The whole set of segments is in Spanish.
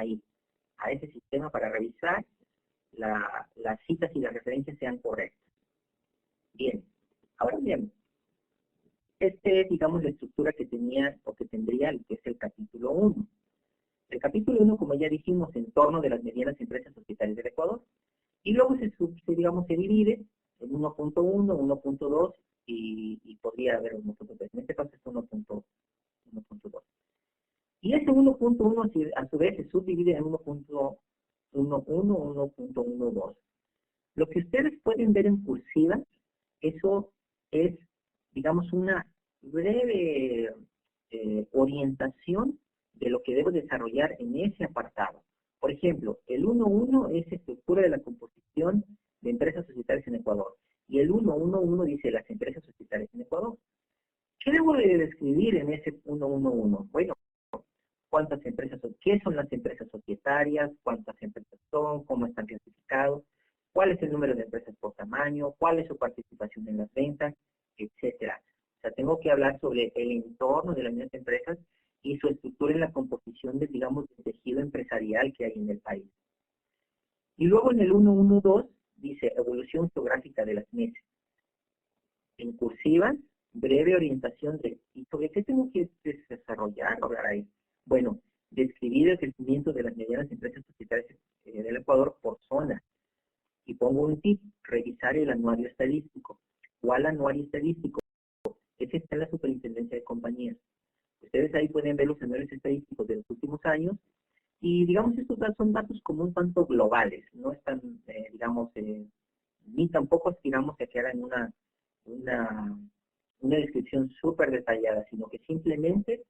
ahí, a ese sistema para revisar las citas y las referencias sean correctas. Bien, ahora bien, es, digamos, la estructura que tenía o que tendría el que es el capítulo 1. El capítulo 1, como ya dijimos, en torno de las medianas empresas societarias del Ecuador, y luego digamos, se divide en 1.1, 1.2 y podría haber 1.3. En este caso es 1.2. Y ese 1.1 a su vez se subdivide en 1.11, 1.12. Lo que ustedes pueden ver en cursiva, eso es, digamos, una breve orientación de lo que debo desarrollar en ese apartado. Por ejemplo, el 1.1 es estructura de la composición de empresas societarias en Ecuador. Y el 1.1.1 dice las empresas societarias en Ecuador. ¿Qué debo de describir en ese 1.1.1? Bueno, cuántas empresas son, qué son las empresas societarias, cuántas empresas son, cómo están clasificados, cuál es el número de empresas por tamaño, cuál es su participación en las ventas, etcétera. O sea, tengo que hablar sobre el entorno de las mismas empresas y su estructura en la composición de, digamos, del tejido empresarial que hay en el país. Y luego en el 1.1.2 dice evolución geográfica de las mesas. En cursiva, breve orientación de, ¿y sobre qué tengo que desarrollar, hablar ahí? Bueno, describir el crecimiento de las medianas empresas societarias del Ecuador por zona. Y pongo un tip, revisar el anuario estadístico. ¿Cuál anuario estadístico? Ese está en la Superintendencia de Compañías. Ustedes ahí pueden ver los anuarios estadísticos de los últimos años y, digamos, estos son datos como un tanto globales. No están, digamos, ni tampoco aspiramos a que hagan una descripción súper detallada, sino que simplemente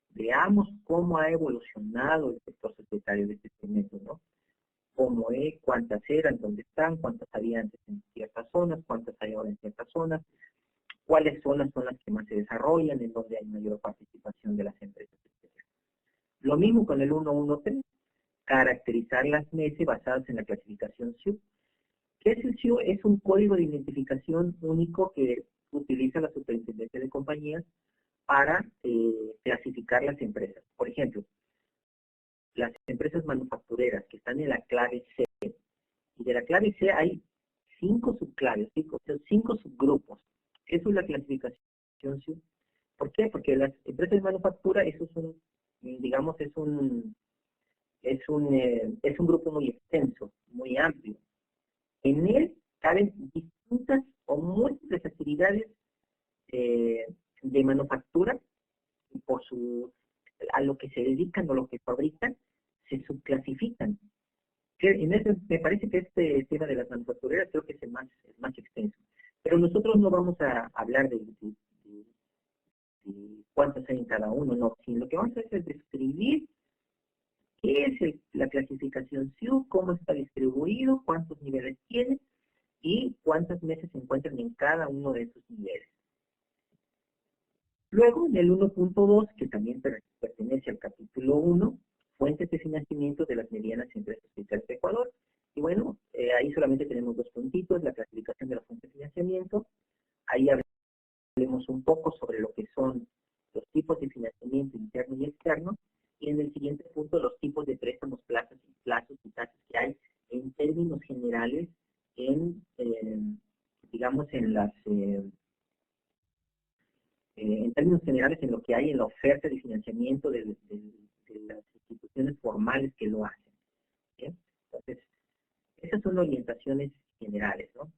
veamos cómo ha evolucionado el sector societario de este segmento, ¿no? Cómo es, cuántas eran, dónde están, cuántas había antes en ciertas zonas, cuántas hay ahora en ciertas zonas, cuáles zonas son las que más se desarrollan, en donde hay mayor participación de las empresas, etc. Lo mismo con el 1.1.3, caracterizar las MESE basadas en la clasificación SIU. ¿Qué es el SIU? Es un código de identificación único que utiliza la Superintendencia de Compañías para clasificar las empresas. Por ejemplo, las empresas manufactureras que están en la clave C, y de la clave C hay 5 subclaves, 5 subgrupos. Eso es la clasificación SIU. ¿Por qué? Porque las empresas de manufactura, eso es un, digamos, es un grupo muy extenso, muy amplio. En él caben distintas o múltiples actividades de manufactura y por a lo que se dedican o lo que fabrican, se subclasifican. En ese, me parece que este tema de las manufactureras creo que es el más extenso. Pero nosotros no vamos a hablar de cuántas hay en cada uno, no, sino lo que vamos a hacer es describir qué es la clasificación SIU, cómo está distribuido, cuántos niveles tiene y cuántas mesas se encuentran en cada uno de esos niveles. Luego, en el 1.2, que también pertenece al capítulo 1, fuentes de financiamiento de las medianas empresas societarias de Ecuador. Y bueno, ahí solamente tenemos 2 puntitos, la clasificación de las fuentes de financiamiento. Ahí hablemos un poco sobre lo que son los tipos de financiamiento interno y externo. Y en el siguiente punto, los tipos de préstamos, plazos y tasas que hay en términos generales, digamos, en términos generales en lo que hay en la oferta de financiamiento de las instituciones formales que lo hacen. ¿Bien? Entonces, esas son orientaciones generales, ¿no?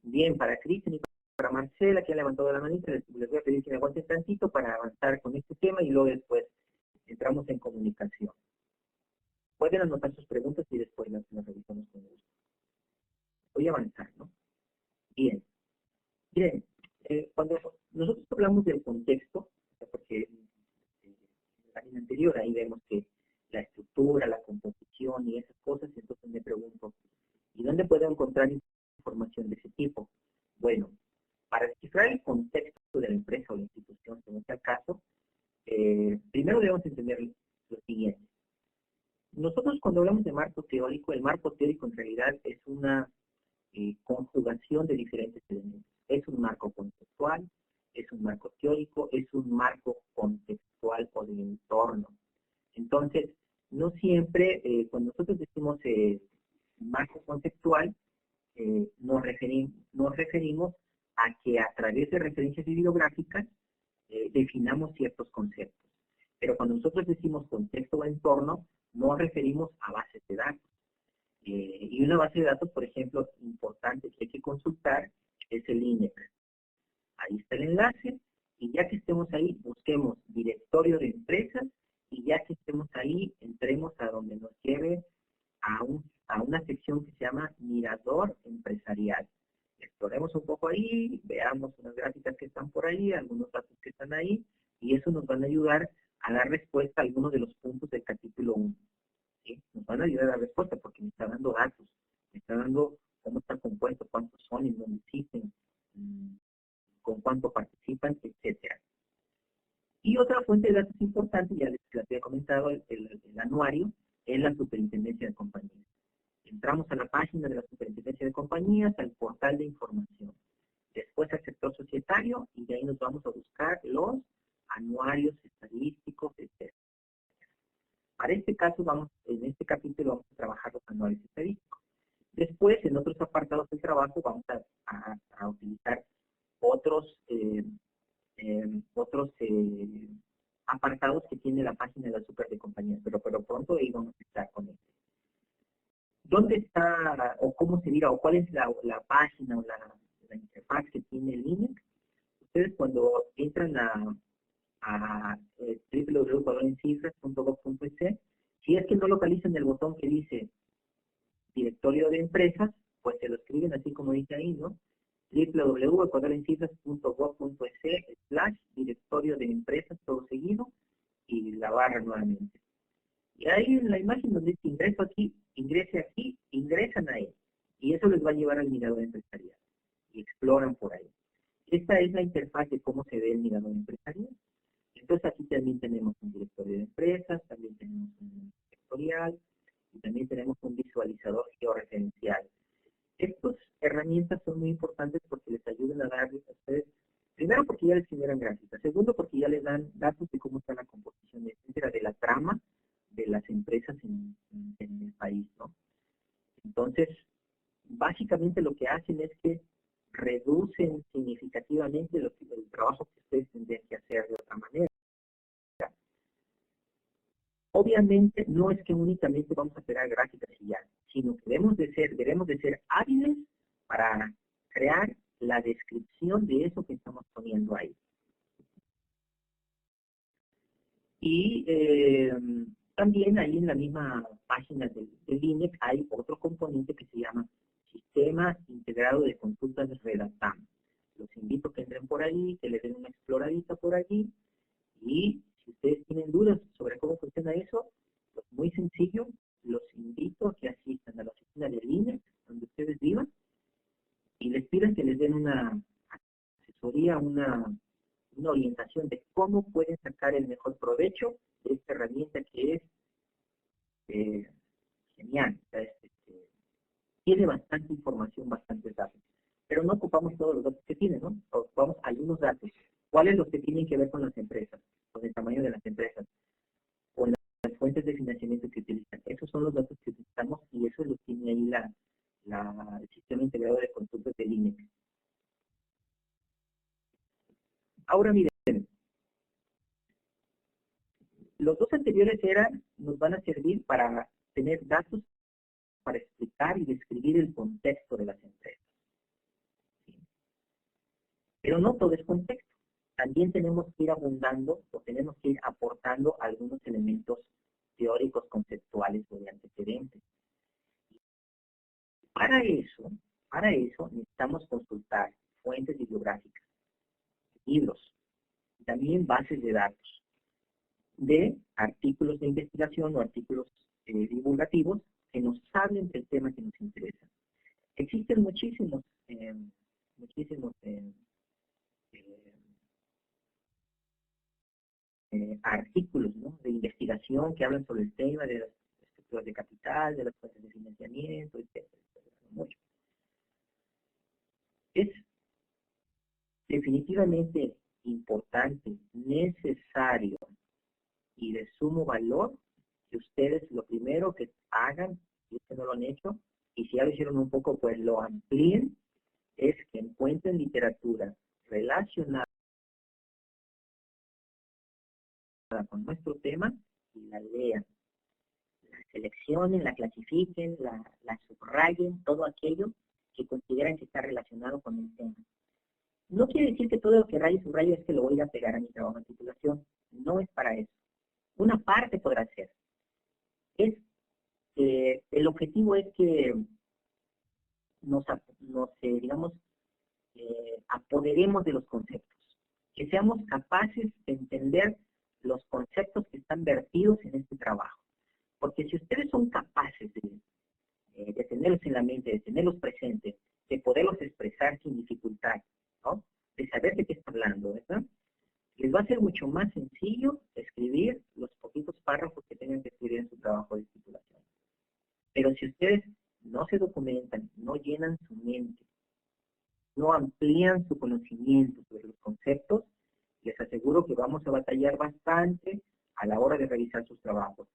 Bien, para Cristian y para Marcela, que ha levantado la manita, les voy a pedir que me aguanten tantito para avanzar con este tema y luego después entramos en comunicación. Pueden anotar sus preguntas y después las revisamos con gusto. Voy a avanzar, ¿no? Bien. Bien, cuando nosotros hablamos del contexto, porque en la página anterior ahí vemos que la estructura, la composición y esas cosas, entonces me pregunto, ¿y dónde puedo encontrar información de ese tipo? Bueno, para descifrar el contexto de la empresa o la institución, en este caso, primero debemos entender lo siguiente. Nosotros cuando hablamos de marco teórico, el marco teórico en realidad es una conjugación de diferentes elementos. Es un marco conceptual, es un marco teórico, es un marco contextual o de entorno. Entonces, no no siempre, cuando nosotros decimos marco conceptual, nos referimos a que a través de referencias bibliográficas definamos ciertos conceptos. Pero cuando nosotros decimos contexto o entorno, nos referimos a bases de datos. Y una base de datos, por ejemplo, importante que hay que consultar es el INEC. Ahí está el enlace, y ya que estemos ahí, busquemos directorio de empresas, y ya que estemos ahí, entremos a donde nos lleve a una sección que se llama Mirador Empresarial. Exploremos un poco ahí, veamos unas gráficas que están por ahí, algunos datos que están ahí, y eso nos van a ayudar a dar respuesta a algunos de los puntos del capítulo 1. ¿Sí? Nos van a ayudar a dar respuesta porque me está dando datos, me está dando cómo está compuesto, cuántos son, en dónde existen, con cuánto participan, etcétera. Y otra fuente de datos importante, ya les había comentado, el anuario, es la Superintendencia de Compañías. Entramos a la página de la Superintendencia de Compañías, al portal de información. Después al sector societario, y de ahí nos vamos a buscar los anuarios estadísticos, etc. Para este caso, en este capítulo vamos a trabajar los anuarios estadísticos. Después, en otros apartados del trabajo, vamos a utilizar otros apartados que tiene la página de la Super de Compañías, pero pronto ahí vamos a estar con este. ¿Dónde está, o cómo se mira, o cuál es la página o la interfaz que tiene el INEC? Ustedes cuando entran a www.ecuadorencifras.gov.es, si es que no localizan el botón que dice directorio de empresas, pues se lo escriben así como dice ahí, ¿no? www.ecuadorencifras.gov.es/directorio de empresas, todo seguido, y la barra nuevamente. Y ahí en la imagen donde dice ingreso aquí, ingrese aquí, ingresan ahí. Y eso les va a llevar al mirador empresarial. Y exploran por ahí. Esta es la interfaz de cómo se ve el mirador empresarial. Entonces aquí también tenemos un directorio de empresas, también tenemos un sectorial, y también tenemos un visualizador georreferencial. Estas herramientas son muy importantes porque les ayudan a darles a ustedes, primero porque ya les generan gráficas, segundo porque ya les dan datos de cómo está la composición, etcétera, de la trama de las empresas en el país, ¿no? Entonces, básicamente lo que hacen es que reducen significativamente el trabajo que ustedes tendrían que hacer de otra manera. Obviamente no es que únicamente vamos a crear gráficas y ya, sino que debemos de ser hábiles para crear la descripción de eso que estamos poniendo ahí. Y también ahí en la misma página del INEC hay otro componente que se llama Sistema Integrado de Consultas Redactam. Los invito a que entren por ahí, que le den una exploradita por allí, y si ustedes tienen dudas sobre cómo funciona eso, pues muy sencillo, los invito a que asistan a la oficina del INEC, donde ustedes vivan, y les pidan que les den una asesoría, una orientación de cómo pueden sacar el mejor provecho de esta herramienta que es genial. O sea, tiene bastante información, bastante datos, pero no ocupamos todos los datos que tiene, ¿no? Ocupamos algunos datos. ¿Cuáles los que tienen que ver con las empresas, con el tamaño de las empresas, con las fuentes de financiamiento que utilizan? Esos son los datos que utilizamos y eso lo tiene ahí el sistema integrado de consultas del INEC. Ahora miren, los dos anteriores nos van a servir para tener datos para explicar y describir el contexto de las empresas. ¿Sí? Pero no todo es contexto. También tenemos que ir abundando o tenemos que ir aportando algunos elementos teóricos, conceptuales o de antecedentes. Para eso necesitamos consultar fuentes bibliográficas, libros, también bases de datos de artículos de investigación o artículos divulgativos que nos hablen del tema que nos interesa. Existen muchísimos artículos, ¿no?, de investigación que hablan sobre el tema de las estructuras de capital, de las fuentes de financiamiento, etcétera, mucho. Es definitivamente importante, necesario y de sumo valor que ustedes lo primero que hagan, si es que no lo han hecho, y si ya lo hicieron un poco, pues lo amplíen, es que encuentren literatura relacionada con nuestro tema y la lean. La seleccionen, la clasifiquen, la subrayen, todo aquello que consideran que está relacionado con el tema. No quiere decir que todo lo que rayo y subrayo es que lo voy a pegar a mi trabajo de titulación. No es para eso. Una parte podrá ser. El objetivo es que digamos, apoderemos de los conceptos, que seamos capaces de entender los conceptos que están vertidos en este trabajo. Porque si ustedes son capaces de tenerlos en la mente, de tenerlos presentes, de poderlos expresar sin dificultad, ¿no? De saber de qué está hablando, ¿verdad? Les va a ser mucho más sencillo escribir los poquitos párrafos que tengan que escribir en su trabajo de titulación. Pero si ustedes no se documentan, no llenan su mente, no amplían su conocimiento sobre los conceptos, les aseguro que vamos a batallar bastante a la hora de realizar sus trabajos.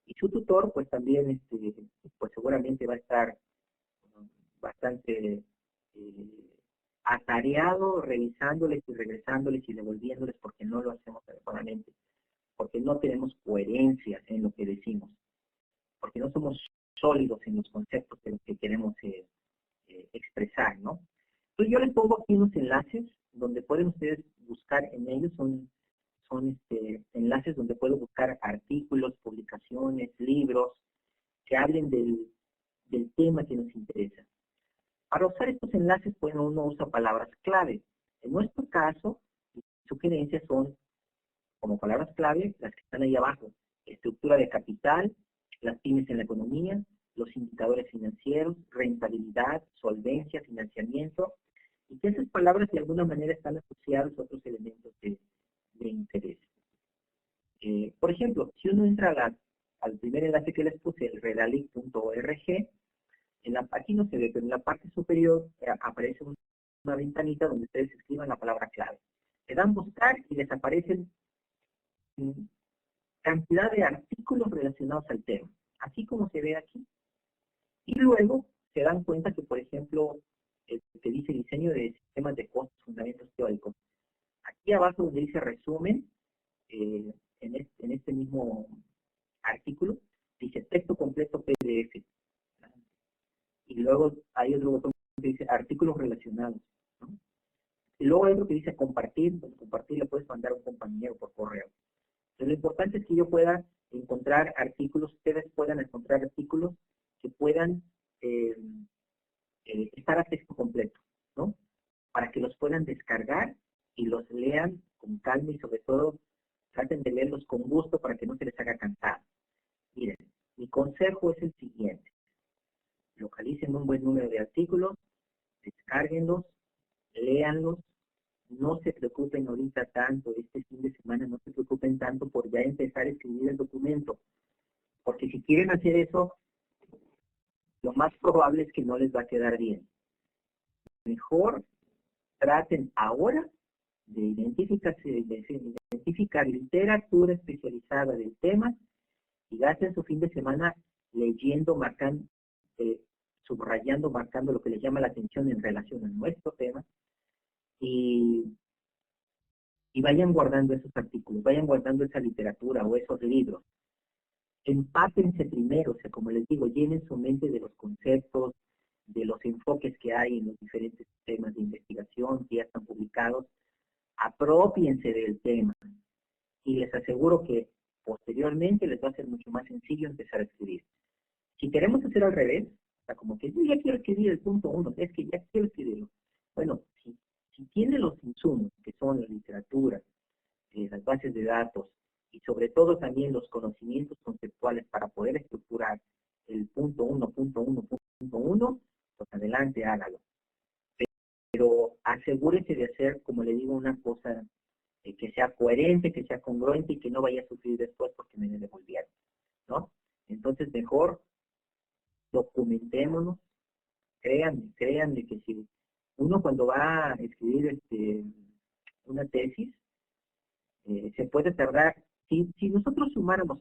Y su tutor, pues también, pues seguramente va a estar bastante atareado, revisándoles y regresándoles y devolviéndoles porque no lo hacemos adecuadamente, porque no tenemos coherencia en lo que decimos, porque no somos sólidos en los conceptos de los que queremos expresar, ¿no? Entonces yo les pongo aquí unos enlaces donde pueden ustedes buscar en ellos, son enlaces donde pueden buscar artículos, publicaciones, libros que hablen del tema que nos interesa. Para usar estos enlaces, pues uno usa palabras clave. En nuestro caso, las sugerencias son como palabras clave las que están ahí abajo: estructura de capital, las pymes en la economía, los indicadores financieros, rentabilidad, solvencia, financiamiento, y que esas palabras de alguna manera están asociadas a otros elementos de interés. Por ejemplo, si uno entra al primer enlace que les puse, el redalic.org, en la página se ve, pero en la parte superior aparece una ventanita donde ustedes escriban la palabra clave. Le dan buscar y les aparecen cantidad de artículos relacionados al tema, así como se ve aquí. Y luego se dan cuenta que, por ejemplo, que dice diseño de sistemas de costos, fundamentos teóricos. Aquí abajo donde dice resumen, en este mismo artículo, dice texto completo PDF. Y luego hay otro botón que dice artículos relacionados, ¿no? Y luego hay otro que dice compartir. Compartir le puedes mandar a un compañero por correo. Entonces, lo importante es que yo pueda encontrar artículos, ustedes puedan encontrar artículos que puedan estar a texto completo, ¿no? Para que los puedan descargar y los lean con calma y sobre todo traten de leerlos con gusto para que no se les haga cansado. Miren, mi consejo es el siguiente: localicen un buen número de artículos, descárguenlos, léanlos, no se preocupen ahorita tanto, este fin de semana no se preocupen tanto por ya empezar a escribir el documento, porque si quieren hacer eso, lo más probable es que no les va a quedar bien. Mejor traten ahora de identificar literatura especializada del tema y gasten su fin de semana leyendo, marcando, subrayando, marcando lo que les llama la atención en relación a nuestro tema y vayan guardando esos artículos, vayan guardando esa literatura o esos libros. Empápense primero, o sea, como les digo, llenen su mente de los conceptos, de los enfoques que hay en los diferentes temas de investigación que ya están publicados, apropiense del tema y les aseguro que posteriormente les va a ser mucho más sencillo empezar a escribir. Si queremos hacer al revés, o sea, como que yo ya quiero escribir el punto 1, es que ya quiero escribirlo. Bueno, si tiene los insumos, que son la literatura, las bases de datos, y sobre todo también los conocimientos conceptuales para poder estructurar el punto 1.1.1, pues adelante, hágalo. Pero asegúrese de hacer, como le digo, una cosa que sea coherente, que sea congruente y que no vaya a sufrir después porque me devolvieron, ¿no? Entonces, mejor documentémonos, créanme que si uno cuando va a escribir una tesis, se puede tardar, si nosotros sumáramos